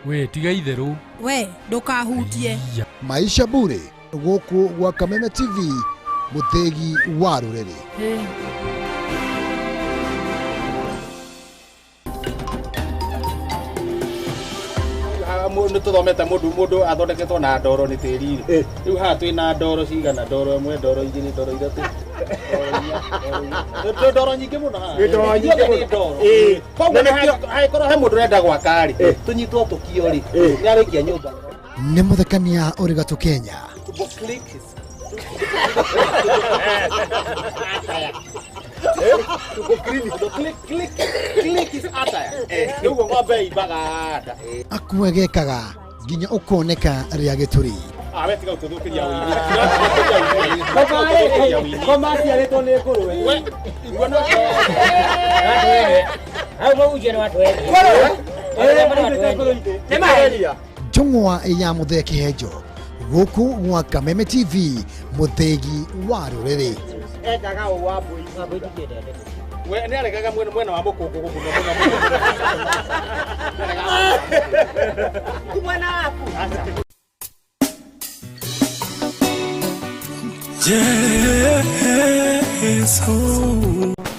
We tiga itherũ. We ndũkahutie. Maisha bure gũkũ gwa Kameme TV, mũthegi wa rũrĩrĩ. Nĩ tũthomete mũndũ athondeketwo na ndoro nĩ tĩri. Rĩu haha twĩna ndoro cigana, ndoro ĩmwe, ndoro igĩrĩ, ndoro ithatũ. Ndoro nyingĩ mũno haha. Ndoro nyingĩ mũno. Koguo hangĩkorwo he mũndũ ũrenda gwaka rĩ, tũnyitwo tũkio rĩ, nĩarĩkia nyũmba. Nĩ mũthekania ũrĩ gatũ Kenya. Akwegekaga nginya ũkoneka rĩa gĩtũri. Tiga ũtũthũkĩria wĩini. Koma ciarĩtwo nĩ ngũrũwe. We, iguana. Hau maunjia nĩ watu wengi. Njũng'wa ya mũthee kĩhenjo gũkũ gwa Kameme TV, mũthegi wa rũrĩrĩ. Endaga ũũ wa mbũi. We nĩ aregaga mwena wa mũkũngũ gũkũ. Ti mwena waku. Jesu.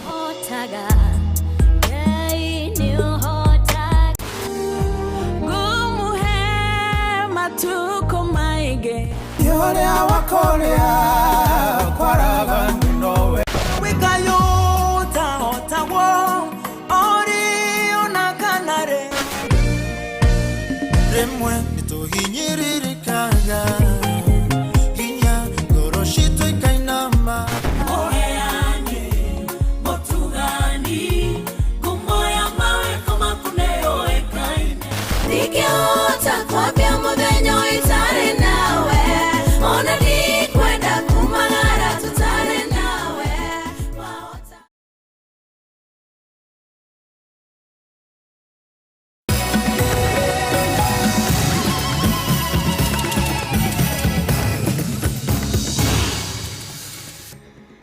Otaga, Ngai nĩ ũhotaga. Ngũmũhe matukũ maingĩ. Nĩ ũrĩa wakorĩa kwaraga nowe. Wĩkayũta hotagwo ori ona kanare. rimwe nituhinyiririkaga hinya ngoro citu ikainama Nikiota kwambia muthenya itare nawe ona nikwenda kumagara tutare nawe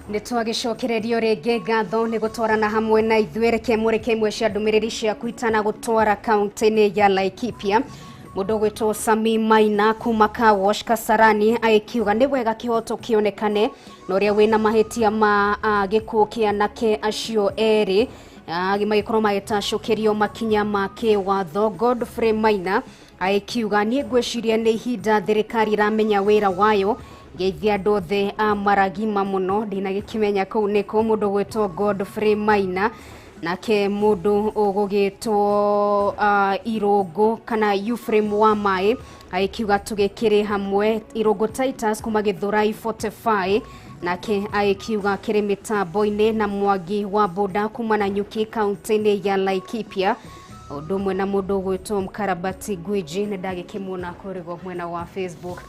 Nitwagicokererio ringi ngatho ni gutwarana hamwe na ithuereke mureke imwe cia ndumiriri cia kuitana gutwara kaunti-ini ya Laikipia. Mundu gwitwo Sami Maina kuma Kawosh Kasarani aikiuga ni wega kihoto kionekane na uria wina mahitia ma gikuo kia nake acio eri magikorwo magitacukirio makinya ma kiwatho. Godfrey Maina aikiuga ni ngwiciria ni ihinda thirikari ramenya wira wayo geithia andu othe maragima muno ndina gikimenya kuu niko mundu gwitwo Godfrey Maina nake mundu ugugitwo Irungu kana Euphrem wa mai aikiuga tugikiri hamwe Irungu Titus kuma Githurai 45 nake aikiuga kiri mitambo-ini na Mwangi wa boda kuma na Nyuki kaunti-ini ya Laikipia undu mwe na mundu gwitwo Mkarabati Gwiji ni ndagikimuna kurigo mwena wa Facebook.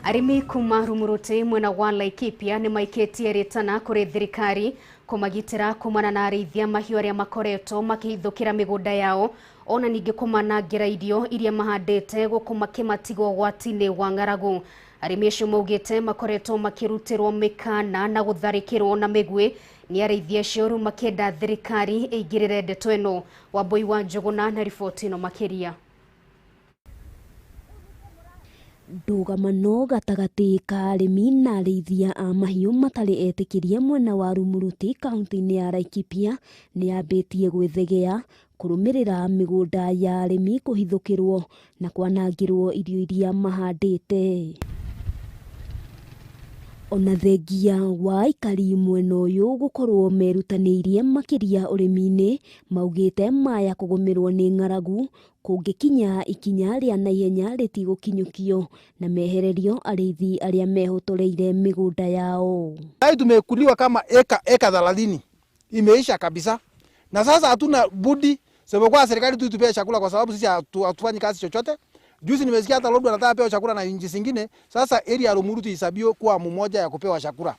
Arimi kuma Rumuruti mwena wa Laikipia ni maiketie ritana kuri thirikari kumagitira kumana na arithia mahiu aria makoretwo makihithukira migunda yao ona ningi kumanangira irio iria mahandite gukuma kimatigo gwati-ini wa ng'aragu. Arimi acio maugite makoretwo makirutirwo mikana na gutharikirwo na migwi ni arithia acio ru makenda thirikari igirire ndeto ino. Wambui wa Njuguna na riboti ino makiria. Ndũgamano gatagati ka arĩmi na arĩithia a mahiũ matarĩ etĩkĩrie mwena wa Rumuruti kaunti-inĩ ya Laikipia nĩ yambĩtie gwĩthegea kũrũmĩrĩra mĩgũnda ya arĩmi kũhithũkĩrwo na kwanangĩrwo irio iria mahandĩte. Ona thengia wa aikari mwena ũyũ gũkorwo merutanĩirie makĩria ũrĩmi-inĩ maugĩte maya kũgũmĩrwo nĩ ng'aragu kũngĩkinya ikinya rĩa naihenya rĩtigũkinyũkio na mehererio arĩithi arĩa mehotoreire mĩgũnda yao. Hai tumekuliwa kama eka 30 imeisha kabisa na sasa hatuna budi sababu serikali tu itupee chakula kwa sababu sisi hatufanyi kazi chochote. Juzi nimesikia hata Lodwar anataka pewa chakula na nchi zingine. Sasa area ya Rumuruti isabio kuwa mmoja ya kupewa chakula.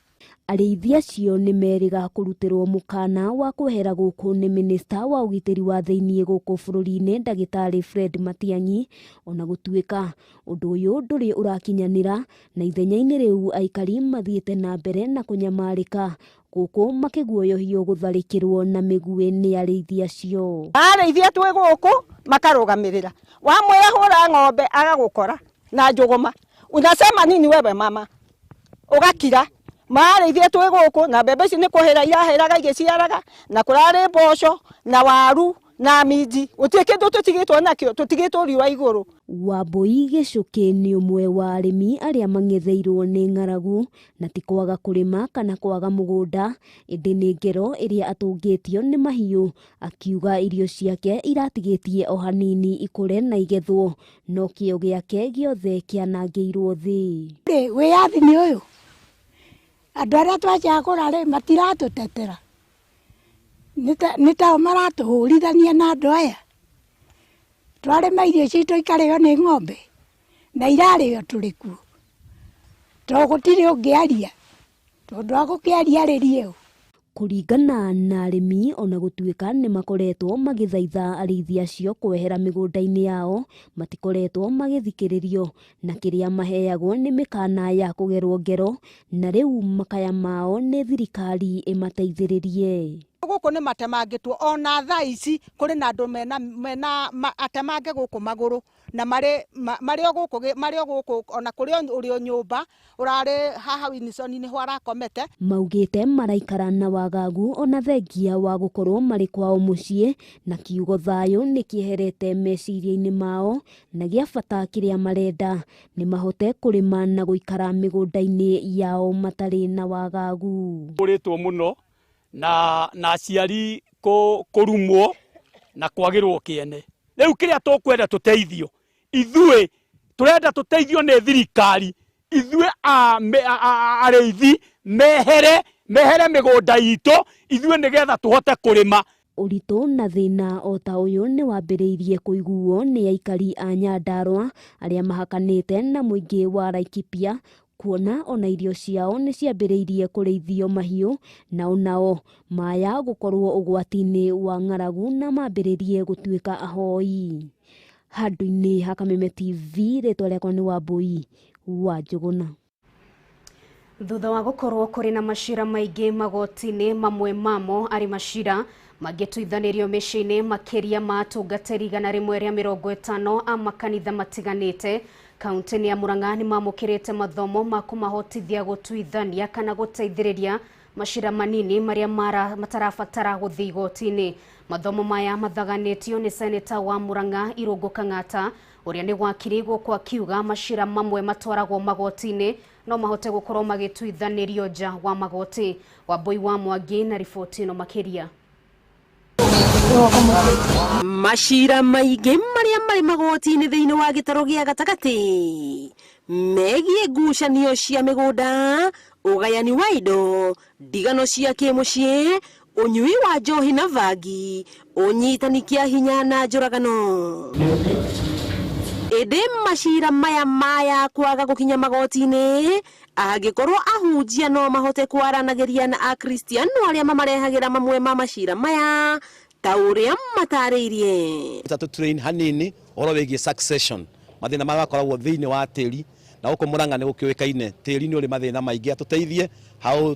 Arĩithia acio nĩ meriga kũrutĩrwo mũkana wa kwehera gũkũ nĩ minista wa ũgitĩri wa thĩinĩ gũkũ bũrũri-inĩ Ndagĩtarĩ Fred Matiang'i ona gũtuĩka ũndũ ũyũ ndũrĩ ũrakinyanĩra na ithenya-inĩ rĩu aikari mathiĩte na mbere na kũnyamarĩka gũkũ makĩguoyohio gũtharĩkĩrwo na mĩguĩ nĩ arĩithia acio. Arĩithia twĩ gũkũ makarũgamĩrĩra wamwĩra hũra ng'ombe agagũkora na njũgũma unasema nini wewe mama ugakira marĩithia twĩ gũkũ na mbembe ici nĩ kũhĩra irahĩraga igĩciaraga na kũrarĩ mboco na waru na minji gũtirĩ kĩndũ tũtigĩtwo nakĩo tũtigĩtwo riũa igũrũ. Wambui Gĩcũkĩ nĩ ũmwe wa arĩmi arĩa mang'etheirwo nĩ ng'aragu na ti kwaga kũrĩma kana kwaga mũgũnda ĩndĩ nĩ ngero ĩrĩa atũngĩtio nĩ mahiũ akiuga irio ciake iratigĩtie o hanini ikũre na igethwo no kĩo gĩake gĩothe kĩanangĩirwo thĩ. Wĩyathi nĩ ũyũ andũ arĩa twacagũra rĩ matiratũtetera nĩ tao maratũhũrithania na andũ aya twarĩma irio citũ ikarĩo nĩ ng'ombe na irarĩo tũrĩ kuo to gũtirĩ ũngĩaria tondũ agũkĩaria ũũ. Kũringana na arĩmi ona gũtuĩka nĩ makoretwo magĩthaitha arĩithia acio kwehera mĩgũnda-inĩ yao matikoretwo magĩthikĩrĩrio na kĩrĩa maheagwo nĩ mĩkana ya kũgerwo ngero na rĩu makaya mao nĩ thirikari ĩmateithĩrĩrie. Gũkũ nĩ matemangĩtwo ona thaa ici kũrĩ na andũ mena atemange gũkũ magũrũ na marĩ o gũkũ ona kũrĩ ũrĩ nyũmba ũrarĩ haha Winsoni nĩho arakomete. Maugĩte maraikara na wagagu ona thengia wa gũkorwo marĩ kwao mũciĩ na kiugo thayũ nĩ kĩeherete meciria-inĩ mao na gĩa bata kĩrĩa marenda nĩ mahote kũrĩma na gũikara mĩgũnda-inĩ yao matarĩ na wagagu. Kũrĩtwo mũno na aciari kũrumwo na kwagĩrwo kĩene. Rĩu kĩrĩa tũkwenda tũteithio ithuĩ turenda tuteithio nĩ thirikari, ithuĩ arĩithi mehere mĩgũnda itũ, ithuĩ nĩgetha tũhote kũrĩma. Ũritũ na thĩna o ta ũyũ nĩ wambĩrĩirie kũiguo nĩ aikari a Nyandarua arĩa mahakanĩte na mũingĩ wa Laikipia, kuona ona irio ciao nĩ ciambĩrĩirie kũrĩithio mahiũ na onao maya gũkorwo ũgwati-inĩ wa ng'aragu na mambĩrĩrie gũtuĩka ahoi. Handũ-inĩ ha Kameme TV, rĩtwa rĩakwa nĩ Wambui wa Njũgũna. Thutha wa gũkorwo kũrĩ na macira maingĩ magoti-inĩ, mamwe mamo arĩ macira magĩtuithanĩrio mĩciĩ-inĩ makĩria ma atungatĩri 150 a makanitha matiganĩte, kaunti-inĩ ya Murang'a nĩ mamũkĩrĩte mathomo ma kũmahotithia gũtuithania kana gũteithĩrĩria macira manini marĩa matarabatara gũthiĩ igoti-inĩ. Mathomo maya mathaganĩtio nĩ seneta wa Murang'a Irũngũ Kang'ata, ũrĩa nĩ wakiri gũkũ akiuga macira mamwe matwaragwo magoti-inĩ no mahote gũkorwo magĩtuithanĩrio nja wa magoti. Wambui wa Mwangi na riboti ĩno makĩria. Macira maingĩ marĩa marĩ magoti-inĩ thĩinĩ wa gĩtaro gĩa gatagatĩ megiĩ ngucanio cia mĩgũnda, ũgayani wa indo, ndigano cia kĩmũciĩ, ũnyui wa njohi na vangi, ũnyitani kĩa hinya na njũragano. Ĩndĩ macira maya kwaga gũkinya magoti-inĩ, angĩkorwo ahunjia no mahote kwaranagĩria na akristiano arĩa mamarehagĩra mamwe ma macira maya ta ũrĩa matarĩirie. Tatu train hanini ũhoro wĩgiĩ succession, mathĩna magakoragwo thĩinĩ wa tĩri, na gũkũ Murang'a nĩ gũkĩũĩkaine tĩri nĩ ũrĩ mathĩna maingĩ, atũteithie how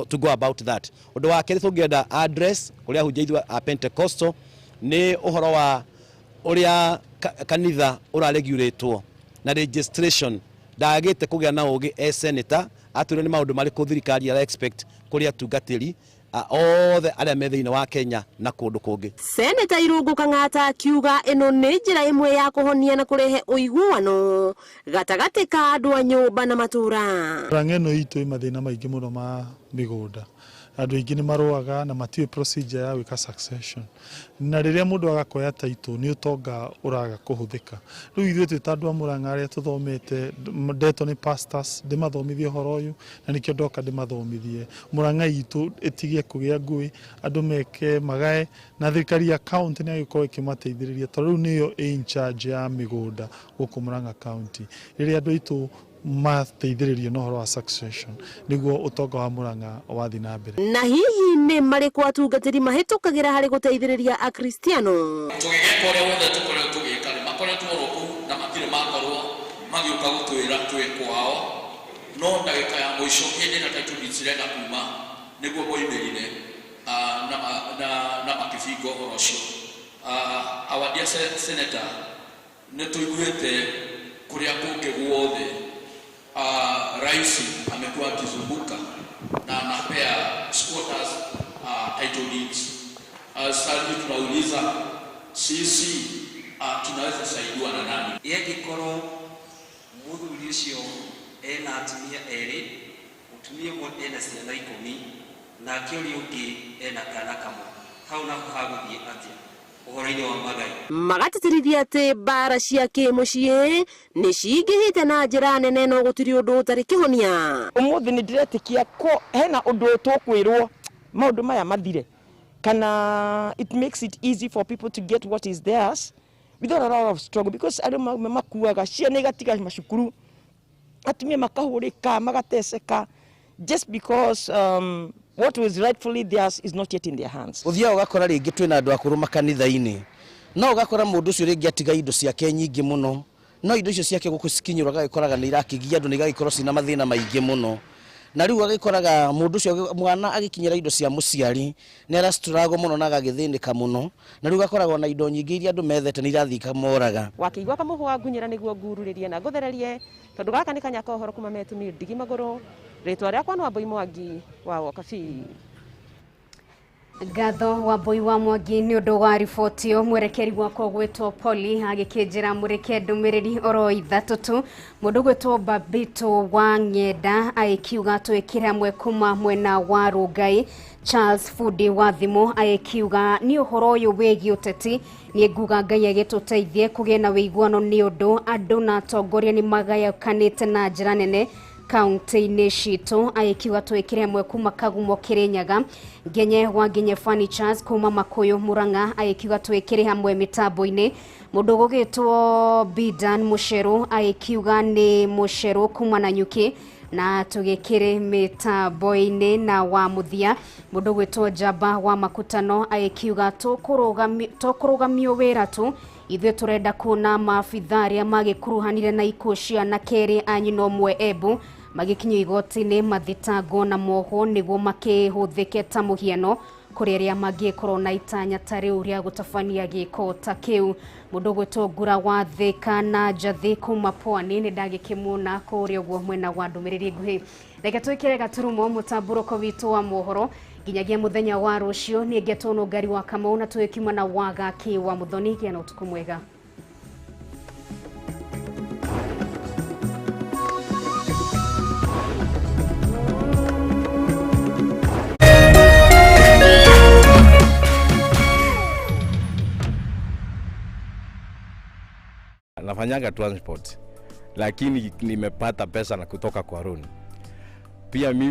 to go about that. Ũndũ wa kerĩ tũngĩenda address kũrĩa ahunjia ithuĩ a Pentecostal nĩ ũhoro wa ũrĩa kanitha ũraregulatwo na registration, ndagĩte kũgĩa na ũgĩ senator atwĩre nĩ maũndũ marĩkũ thirikari ya expect kũrĩ atungatĩri othe arĩa me thĩinĩ wa Kenya na kũndũ kũngĩ. Seneta Irũngũ Kang'ata akiuga ĩno nĩ njĩra ĩmwe ya kũhonia na kũrehe ũiguano gatagatĩ ka andũ a nyũmba na matũra. Murang'a ĩno itũ mathĩna maingĩ mũno ma mĩgũnda, andũ aingĩ nĩ marũaga na matiũĩ procedure ya gwĩka succession, na rĩrĩa mũndũ agakoya title nĩ ũtonga ũraga kũhũthĩka. Rĩu ithuĩ twĩ ta andũ a Murang'a arĩa tũthomete, ndetwo nĩ pastors ndĩmathomithie ũhoro ũyũ, na nĩkĩo ndoka ndĩmathomithie. Murang'a itũ ĩtige kũgĩa ngũĩ, andũ meke magae, na thirikari ya county nĩ agĩkorwo ĩkĩmateithĩrĩria, tondũ rĩu nĩyo in charge ya mĩgũnda gũkũ Murang'a county. Rĩrĩa andũ aitũ mateithĩrĩrio na ũhoro wa succession, nĩguo ũtonga wa Murang'a wathiĩ na mbere. Na hihi nĩ marĩkũ atungatĩri mahĩtũkagĩra harĩ gũteithĩrĩria akristiano? Tũgĩgeka ũrĩa wothe tũkoretwo tũgĩka nĩ makoretwo oroko na matirĩ makorwo magĩũka gũtwĩra twĩ kwao, no ndagĩka ya mũico hĩndĩ na title deeds cirenda kuma nĩguo moimĩrire na makĩbinga ũhoro ũcio. Our dear senator, nĩ tũiguĩte kũrĩa kũngĩ guothe rais amekuwa akizunguka na anapea squatters title deeds. Sasa tunauliza sisi tunaweza saidiwa na nani? Yegĩkorwo mũthuri ũcio ena atumia erĩ, mũtumia ũmwe ena ciana 10 nake ũrĩa ũngĩ ena kana kamwe, hau naho hagũthiĩ atĩa ũhoro-inĩ wa magai? Magatĩtĩrithia atĩ mbara cia kĩmũciĩ nĩ cingĩhĩte na njĩra nene no gũtirĩ ũndũ ũtarĩ kĩhonia. Ũmũthĩ nĩ ndĩretĩkia ko hena ũndũ tũkwĩrwo maũndũ maya mathire, kana it makes it easy for people to get what is theirs without a lot of struggle, because andũ makuaga ciana igatiga macukuru, atumia makahũrĩka magateceka just because what was rightfully theirs is not yet in their hands. Ũthiaga ũgakora rĩngĩ twĩna andũ akũrũ makanitha-inĩ, no ũgakora mũndũ ũcio rĩngĩ atiga indo ciake nyingĩ mũno, no indo icio ciake gũkũ cikinyũra agagĩkoraga nĩ irakĩgia andũ, nĩ igagĩkorwo cina mathĩna maingĩ mũno, na rĩu agĩkoraga mũndũ ũcio mwana agĩkinyĩra indo cia mũciari nĩ arastruggle mũno na agagĩthĩnĩka mũno, na rĩu gakoragwo na indo nyingĩ iria andũ methete nĩ irathiĩ ikamoraga. Wakĩigua kamũhũ wa ngunyĩra nĩguo ngururĩrie na ngũthererie, tondũ gaka nĩ kanya kohoro kuma metu nĩ ndigi magũrũ. Rĩtwa rĩakwa nĩ Wambui Mwangi wa Wokabi. Gatho wa Boi wa Mwangi ni undu wa riboti yo mwerekeri gwakwo gwitwo Poli agikinjira mureke ndumiriri oro ithatutu mundu gwitwo Babito wa Ng'enda aikiuga twikire amwe kuma mwena wa Rungai. Charles Fudi wa thimu aikiuga ni uhoro uyu wegi uteti ni nguga Ngai agituteithie kugia na wiguano ni undu andu na atongoria ni magayakanite na njira nene kaunti-inĩ citũ. Aikiuga twĩkĩre amwe kuma Kagumo Kirinyaga. Ngenye wa Ngenye Furnitures kuma Makuyu Murang'a aikiuga twĩkĩre hamwe mitambo-inĩ. Mũndũ gũgĩtwo Bidan Musheru aikiuga nĩ Musheru kuma Nanyuki na tugĩkĩre mitambo-inĩ. Na wa muthia mũndũ gwĩtwo Jamba wa Makutano aikiuga tũkũrũgamio wĩra tu, ithuĩ tũrenda kuona maabitha arĩa magĩkuruhanire na ikuũ cia anake erĩ a nyina ũmwe Embu magikinyio igoti-inĩ mathitangwo na moho nĩguo makĩhũthĩke ta mũhiano kũrĩ arĩa mangĩkorwo na itanya ta rĩu rĩa gũtabania gĩko ta kĩu. Mũndũ gwĩtwo Ngura wa Thĩka na Njathĩ kuma Pwani nĩ ndagĩkĩmuona kũrĩa ũguo mwena wa ndũmĩrĩri nguhĩ. Reke twĩkĩre gaturumo mũtambũrũko witũ wa mohoro nginyagia muthenya wa rũciũ. Niĩ ngetwo Nungari wa Kamau na twĩkiuma na Wagaki wa Muthoni. Gĩa na ũtukũ mwega. Nafanyanga transport lakini nimepata pesa na kutoka kwa loan. Pia mimi